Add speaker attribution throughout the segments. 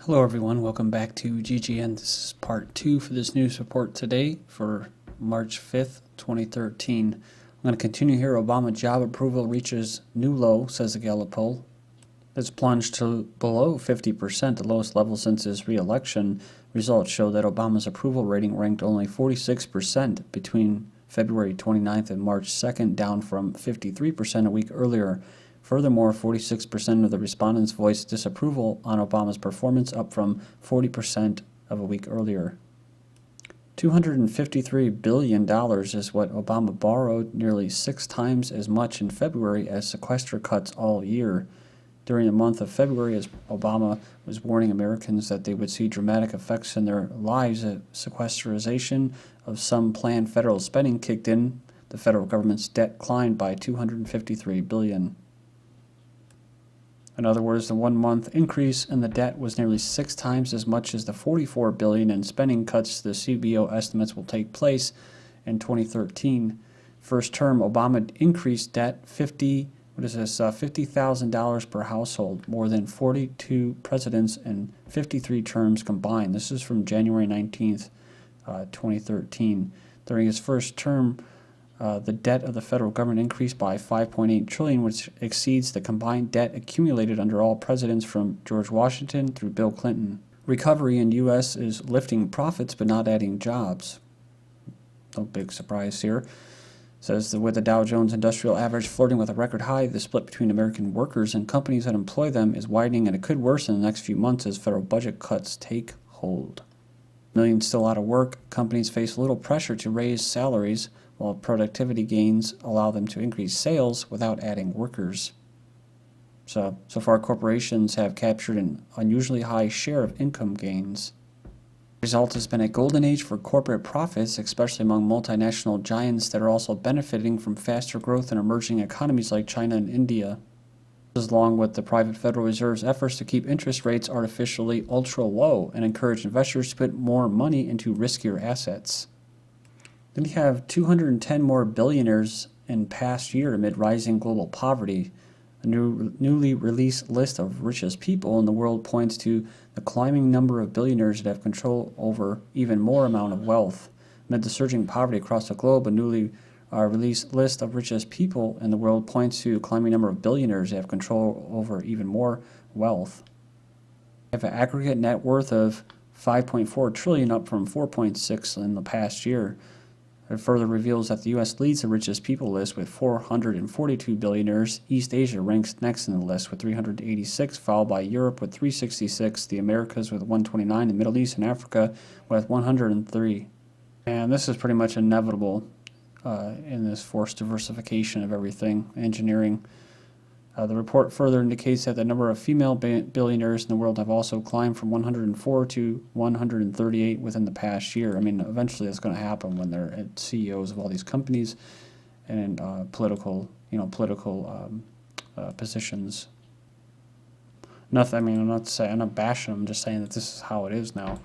Speaker 1: Hello everyone, welcome back to GGN. This is part 2 for this news report today for March 5th, 2013. I'm going to continue here. Obama job approval reaches new low, says the Gallup poll. It's plunged to below 50%, the lowest level since his re-election. Results show that Obama's approval rating ranked only 46% between February 29th and March 2nd, down from 53% a week earlier. Furthermore, 46% of the respondents voiced disapproval on Obama's performance, up from 40% of a week earlier. $253 billion is what Obama borrowed, nearly 6 times as much in February as sequester cuts all year. During the month of February, as Obama was warning Americans that they would see dramatic effects in their lives as sequesterization of some planned federal spending kicked in, the federal government's debt climbed by $253 billion. In other words, the 1 month increase in the debt was nearly 6 times as much as the $44 billion in spending cuts the CBO estimates will take place in 2013. First term, Obama increased debt $50,000 per household, more than 42 presidents in 53 terms combined. This is from January 19th, 2013. During his first term, the debt of the federal government increased by $5.8 trillion, which exceeds the combined debt accumulated under all presidents from George Washington through Bill Clinton. Recovery in U.S. is lifting profits but not adding jobs. No big surprise here. It says that with the Dow Jones Industrial Average flirting with a record high, the split between American workers and companies that employ them is widening, and it could worsen in the next few months as federal budget cuts take hold. Millions still out of work. Companies face little pressure to raise salaries, while productivity gains allow them to increase sales without adding workers. So far corporations have captured an unusually high share of income gains. The result has been a golden age for corporate profits, especially among multinational giants that are also benefiting from faster growth in emerging economies like China and India. This is along with the private Federal Reserve's efforts to keep interest rates artificially ultra low and encourage investors to put more money into riskier assets. Then you have 210 more billionaires in past year amid rising global poverty. A newly released list of richest people in the world points to the climbing number of billionaires that have control over even more amount of wealth. Amid the surging poverty across the globe, a newly released list of richest people in the world points to a climbing number of billionaires that have control over even more wealth. They have an aggregate net worth of $5.4 trillion, up from $4.6 in the past year. It further reveals that the U.S. leads the richest people list with 442 billionaires. East Asia ranks next in the list with 386, followed by Europe with 366, the Americas with 129, and Middle East and Africa with 103. And this is pretty much inevitable in this forced diversification of everything, engineering. The report further indicates that the number of female billionaires in the world have also climbed from 104 to 138 within the past year. I mean, eventually that's going to happen when they're CEOs of all these companies and political positions. Nothing. I mean, I'm not bashing them. I'm just saying that this is how it is now.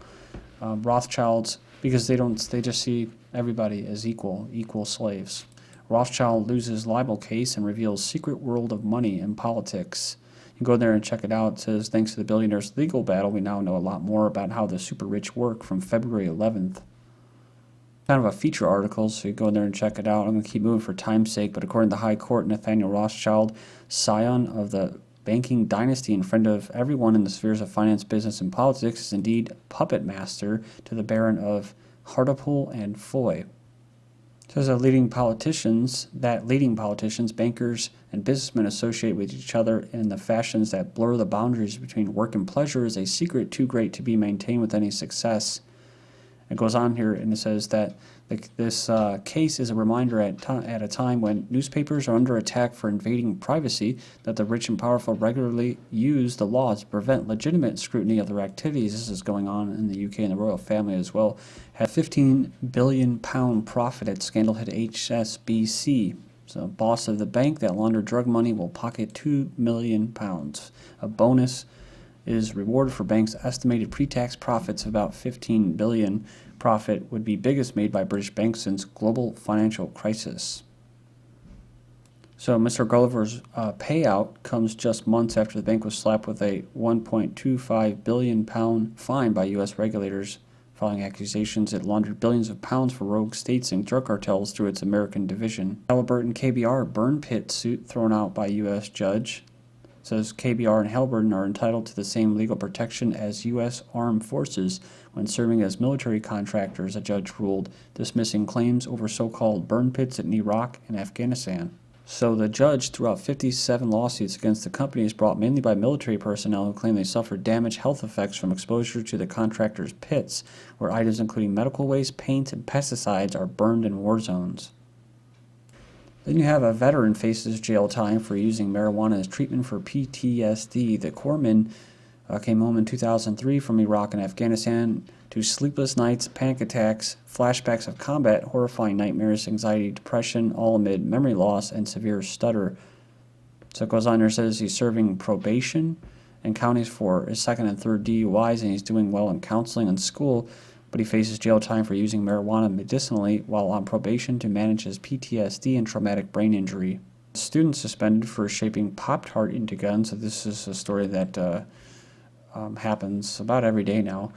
Speaker 1: Rothschilds, because they just see everybody as equal slaves. Rothschild loses libel case and reveals secret world of money and politics. You can go there and check it out. It says, thanks to the billionaires' legal battle, we now know a lot more about how the super rich work, from February 11th. Kind of a feature article, so you go there and check it out. I'm going to keep moving for time's sake, but according to the High Court, Nathaniel Rothschild, scion of the banking dynasty and friend of everyone in the spheres of finance, business, and politics, is indeed puppet master to the Baron of Hartlepool and Foy. It says that leading politicians, bankers, and businessmen associate with each other in the fashions that blur the boundaries between work and pleasure is a secret too great to be maintained with any success. It goes on here and it says that this case is a reminder at a time when newspapers are under attack for invading privacy, that the rich and powerful regularly use the law to prevent legitimate scrutiny of their activities. This is going on in the UK and the royal family as well. Had £15 billion profit at scandal hit HSBC. So, boss of the bank that laundered drug money will pocket £2 million. A bonus is rewarded for banks' estimated pre-tax profits of about $15 billion. Profit would be biggest made by British banks since global financial crisis. So Mr. Gulliver's payout comes just months after the bank was slapped with a £1.25 billion fine by U.S. regulators following accusations it laundered billions of pounds for rogue states and drug cartels through its American division. Halliburton KBR burn pit suit thrown out by U.S. judge says KBR and Halliburton are entitled to the same legal protection as U.S. armed forces when serving as military contractors, a judge ruled, dismissing claims over so-called burn pits in Iraq and Afghanistan. So the judge threw out 57 lawsuits against the companies brought mainly by military personnel who claim they suffered damaged health effects from exposure to the contractors' pits, where items including medical waste, paint, and pesticides are burned in war zones. Then you have a veteran faces jail time for using marijuana as treatment for PTSD. The corpsman came home in 2003 from Iraq and Afghanistan to sleepless nights, panic attacks, flashbacks of combat, horrifying nightmares, anxiety, depression, all amid memory loss and severe stutter. So it goes on there, says he's serving probation in counties for his second and third DUIs, and he's doing well in counseling and school, but he faces jail time for using marijuana medicinally while on probation to manage his PTSD and traumatic brain injury. Student suspended for shaping Pop-Tart into guns. So this is a story that happens about every day now,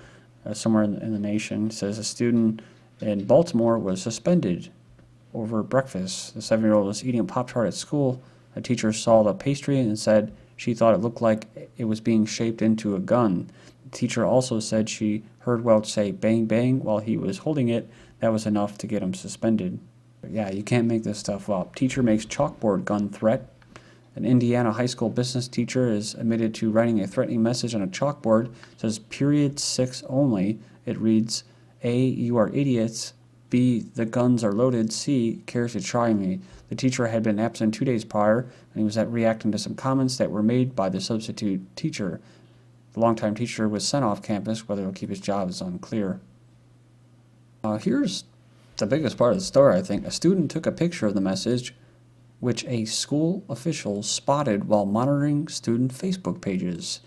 Speaker 1: somewhere in the nation. It says a student in Baltimore was suspended over breakfast. The 7-year-old was eating a Pop-Tart at school. A teacher saw the pastry and said she thought it looked like it was being shaped into a gun. The teacher also said she heard Welch say bang bang while he was holding it. That was enough to get him suspended. But yeah, you can't make this stuff up. Teacher makes chalkboard gun threat. An Indiana high school business teacher is admitted to writing a threatening message on a chalkboard. It says period 6 only. It reads, A, you are idiots. B, the guns are loaded. C, care to try me. The teacher had been absent 2 days prior, and he was reacting to some comments that were made by the substitute teacher. The longtime teacher was sent off campus. Whether he'll keep his job is unclear. Here's the biggest part of the story, I think. A student took a picture of the message, which a school official spotted while monitoring student Facebook pages.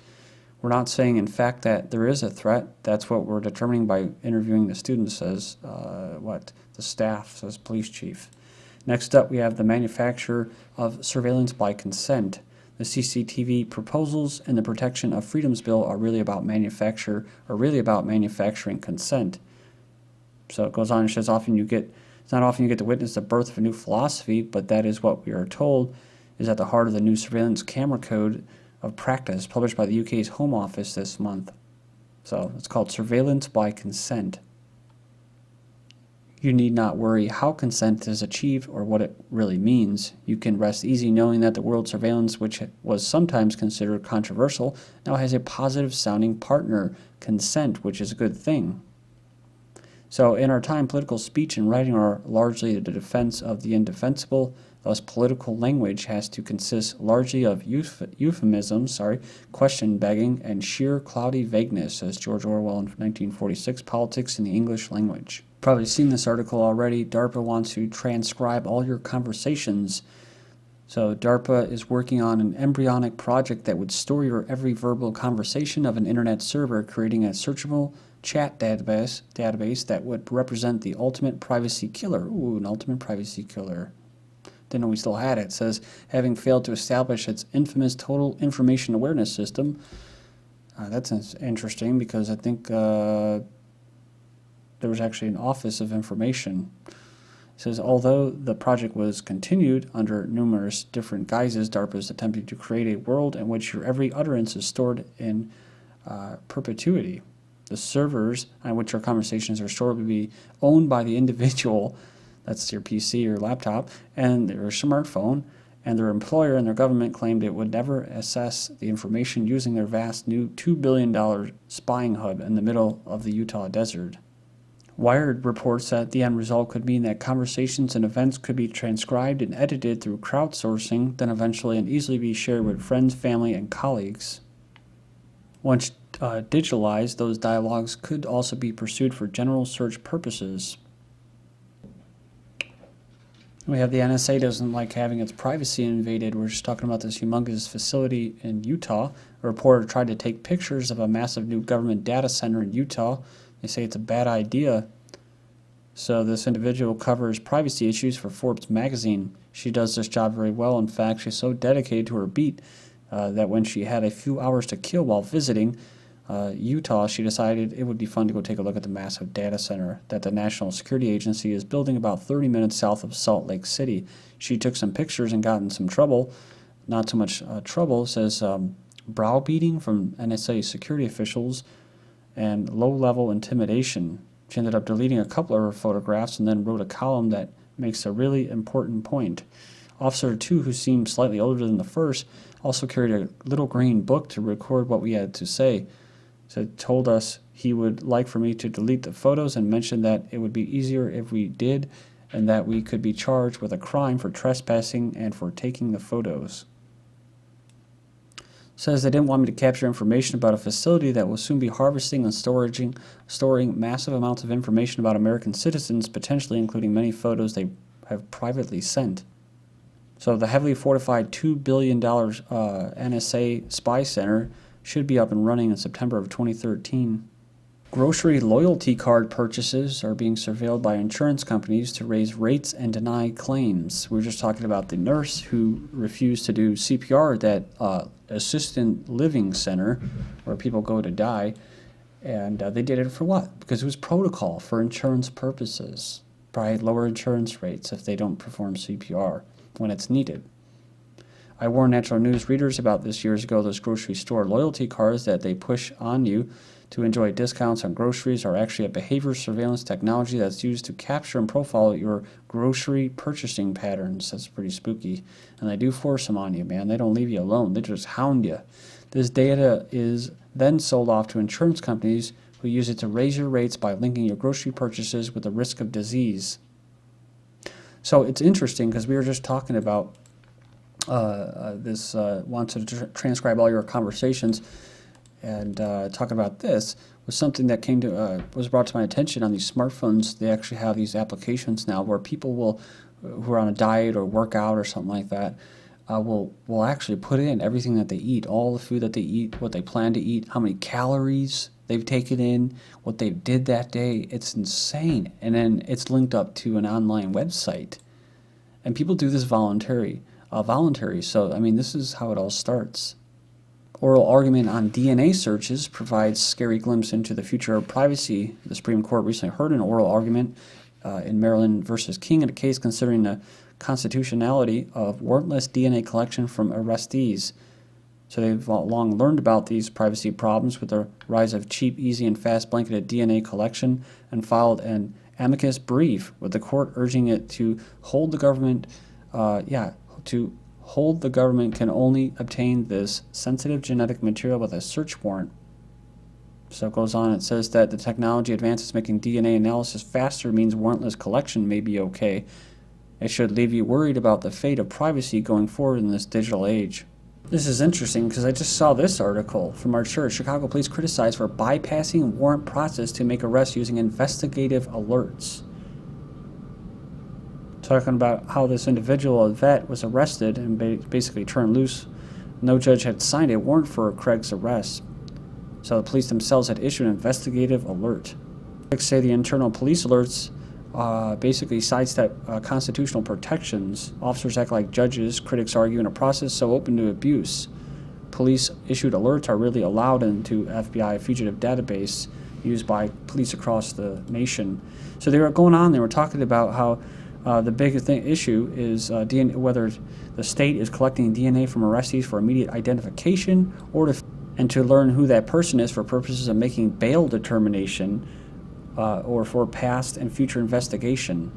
Speaker 1: We're not saying, in fact, that there is a threat. That's what we're determining by interviewing the students, says the staff, says police chief. Next up, we have the manufacture of surveillance by consent. The CCTV proposals and the Protection of Freedoms Bill are really about manufacturing consent. So it goes on and says, it's not often you get to witness the birth of a new philosophy, but that is what we are told is at the heart of the new surveillance camera code of practice published by the UK's Home Office this month. So it's called Surveillance by Consent. You need not worry how consent is achieved or what it really means. You can rest easy knowing that the world surveillance, which was sometimes considered controversial, now has a positive-sounding partner, consent, which is a good thing. So in our time, political speech and writing are largely the defense of the indefensible. Thus, political language has to consist largely of euphemisms, question begging, and sheer cloudy vagueness, says George Orwell in 1946, Politics in the English Language. Probably seen this article already. Darpa wants to transcribe all your conversations. So DARPA is working on an embryonic project that would store your every verbal conversation of an internet server, creating a searchable chat database that would represent the ultimate privacy killer. Ooh, an ultimate privacy killer. Didn't know we still had it. It says, having failed to establish its infamous total information awareness system. That's interesting because I think there was actually an Office of Information. It says, although the project was continued under numerous different guises, DARPA is attempting to create a world in which your every utterance is stored in perpetuity. The servers on which our conversations are stored will be owned by the individual, that's your PC or laptop, and their smartphone, and their employer and their government claimed it would never assess the information using their vast new $2 billion spying hub in the middle of the Utah desert. Wired reports that the end result could mean that conversations and events could be transcribed and edited through crowdsourcing, then eventually and easily be shared with friends, family, and colleagues. Once digitalized, those dialogues could also be pursued for general search purposes. We have the NSA doesn't like having its privacy invaded. We're just talking about this humongous facility in Utah. A reporter tried to take pictures of a massive new government data center in Utah. They say it's a bad idea. So this individual covers privacy issues for Forbes magazine. She does this job very well. In fact, she's so dedicated to her beat that when she had a few hours to kill while visiting Utah, she decided it would be fun to go take a look at the massive data center that the National Security Agency is building about 30 minutes south of Salt Lake City. She took some pictures and got in some trouble. Not so much trouble, says browbeating from NSA security officials and low-level intimidation. She ended up deleting a couple of her photographs and then wrote a column that makes a really important point. Officer 2, who seemed slightly older than the first, also carried a little green book to record what we had to say. So told us he would like for me to delete the photos and mentioned that it would be easier if we did and that we could be charged with a crime for trespassing and for taking the photos. Says they didn't want me to capture information about a facility that will soon be harvesting and storing massive amounts of information about American citizens, potentially including many photos they have privately sent. So the heavily fortified $2 billion NSA spy center should be up and running in September of 2013. Grocery loyalty card purchases are being surveilled by insurance companies to raise rates and deny claims. We were just talking about the nurse who refused to do CPR at that assisted living center where people go to die. And they did it for what? Because it was protocol for insurance purposes. Probably lower insurance rates if they don't perform CPR when it's needed. I warned Natural News readers about this years ago. Those grocery store loyalty cards that they push on you to enjoy discounts on groceries are actually a behavior surveillance technology that's used to capture and profile your grocery purchasing patterns. That's pretty spooky. And they do force them on you, man. They don't leave you alone. They just hound you. This data is then sold off to insurance companies who use it to raise your rates by linking your grocery purchases with the risk of disease. So it's interesting because we were just talking about this wants to transcribe all your conversations, and talking about this was something that was brought to my attention on these smartphones. They actually have these applications now where people who are on a diet or work out or something like that will actually put in everything that they eat, all the food that they eat, what they plan to eat, how many calories they've taken in, what they did that day. It's insane. And then it's linked up to an online website. And people do this voluntary. So, I mean, this is how it all starts. Oral argument on DNA searches provides scary glimpse into the future of privacy. The Supreme Court recently heard an oral argument in Maryland versus King in a case considering the constitutionality of warrantless DNA collection from arrestees. So they've long learned about these privacy problems with the rise of cheap, easy, and fast blanketed DNA collection and filed an amicus brief with the court urging it to hold the government can only obtain this sensitive genetic material with a search warrant. So it goes on, it says that the technology advances making DNA analysis faster means warrantless collection may be okay. It should leave you worried about the fate of privacy going forward in this digital age. This is interesting because I just saw this article from our church. Chicago police criticized for bypassing warrant process to make arrests using investigative alerts. Talking about how this individual, a vet, was arrested and basically turned loose. No judge had signed a warrant for Craig's arrest. So the police themselves had issued an investigative alert. Critics say the internal police alerts basically sidestep constitutional protections. Officers act like judges. Critics argue in a process so open to abuse. Police issued alerts are really allowed into FBI fugitive database used by police across the nation. So they were going on, they were talking about how the big issue is DNA, whether the state is collecting DNA from arrestees for immediate identification and to learn who that person is for purposes of making bail determination or for past and future investigation.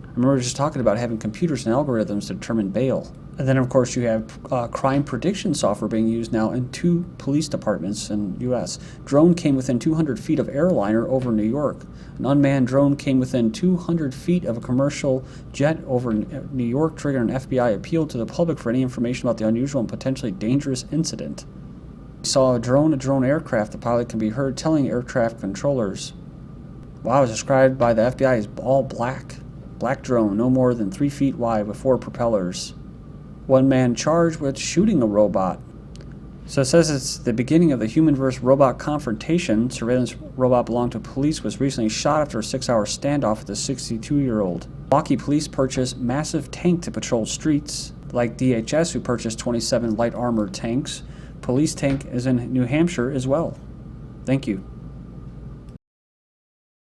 Speaker 1: I remember just talking about having computers and algorithms to determine bail. And then, of course, you have crime prediction software being used now in 2 police departments in the U.S. Drone came within 200 feet of airliner over New York. An unmanned drone came within 200 feet of a commercial jet over New York, triggering an FBI appeal to the public for any information about the unusual and potentially dangerous incident. We saw a drone aircraft. The pilot can be heard telling aircraft controllers, "Wow, it was described by the FBI as all black. Black drone, no more than 3 feet wide with 4 propellers. One man charged with shooting a robot." So it says it's the beginning of the human versus robot confrontation. Surveillance robot belonged to police was recently shot after a 6-hour standoff with a 62-year-old. Milwaukee police purchased massive tank to patrol streets. Like DHS, who purchased 27 light armored tanks, police tank is in New Hampshire as well. Thank you.